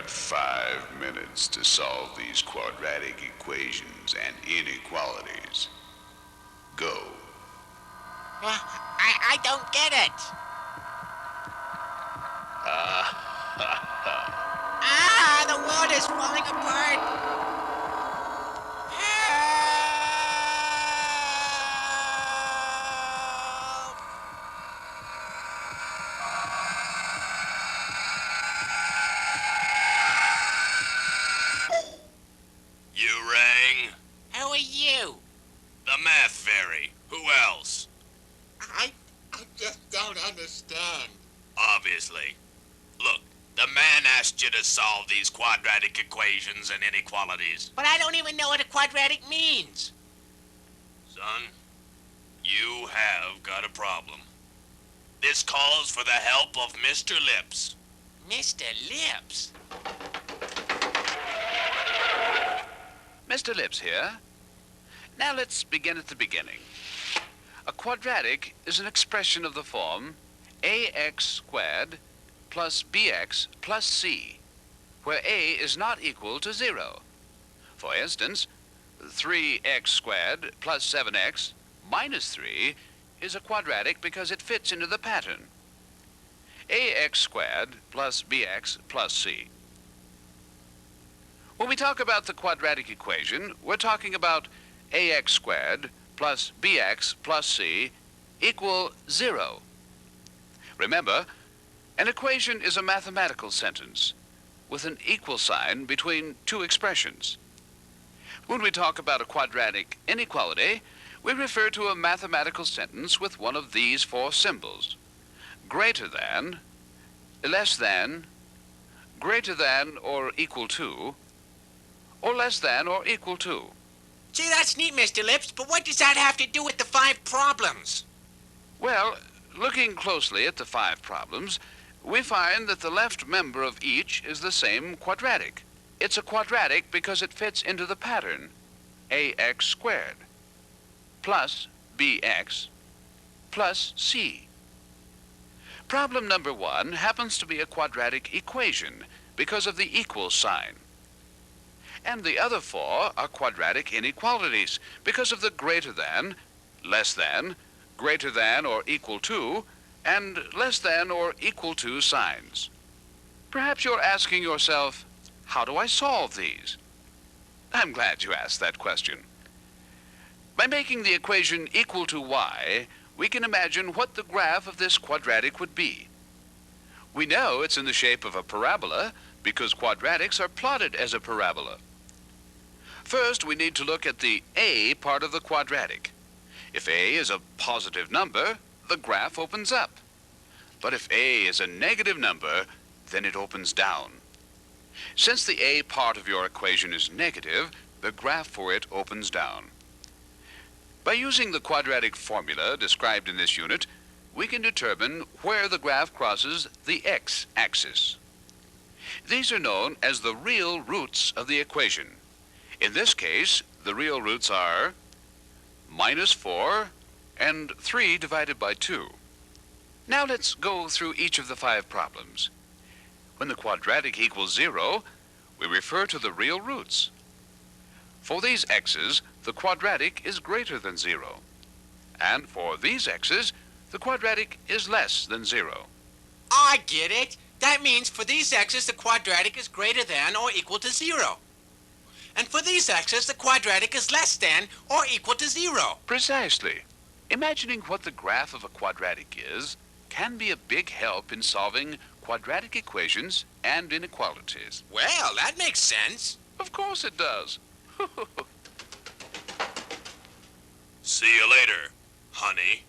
got 5 minutes to solve these quadratic equations and inequalities. Go. I don't get it. The world is falling apart. Help! You rang? Who are you? The math fairy. Who else? I just don't understand. Obviously. Look, the man asked you to solve these quadratic equations and inequalities. But I don't even know what a quadratic means. Son, you have got a problem. This calls for the help of Mr. Lips. Mr. Lips? Mr. Lips here. Now let's begin at the beginning. A quadratic is an expression of the form ax squared plus bx plus c, where a is not equal to 0. For instance, 3x squared plus 7x minus 3 is a quadratic because it fits into the pattern. ax squared plus bx plus c. When we talk about the quadratic equation, we're talking about ax squared plus bx plus c equal 0. Remember, an equation is a mathematical sentence with an equal sign between two expressions. When we talk about a quadratic inequality, we refer to a mathematical sentence with one of these 4 symbols: greater than, less than, greater than or equal to, or less than or equal to. Gee, that's neat, Mr. Lips, but what does that have to do with the 5 problems? Well, looking closely at the 5 problems, we find that the left member of each is the same quadratic. It's a quadratic because it fits into the pattern ax squared plus bx plus c. Problem number 1 happens to be a quadratic equation because of the equal sign. And the other 4 are quadratic inequalities because of the greater than, less than, greater than or equal to, and less than or equal to signs. Perhaps you're asking yourself, how do I solve these? I'm glad you asked that question. By making the equation equal to y, we can imagine what the graph of this quadratic would be. We know it's in the shape of a parabola because quadratics are plotted as a parabola. First, we need to look at the a part of the quadratic. If a is a positive number, the graph opens up. But if a is a negative number, then it opens down. Since the a part of your equation is negative, the graph for it opens down. By using the quadratic formula described in this unit, we can determine where the graph crosses the x-axis. These are known as the real roots of the equation. In this case, the real roots are -4 and 3 divided by 2. Now let's go through each of the 5 problems. When the quadratic equals 0, we refer to the real roots. For these x's, the quadratic is greater than 0. And for these x's, the quadratic is less than 0. I get it. That means for these x's, the quadratic is greater than or equal to 0. And for these x's, the quadratic is less than or equal to 0. Precisely. Imagining what the graph of a quadratic is can be a big help in solving quadratic equations and inequalities. Well, that makes sense. Of course it does. See you later, honey.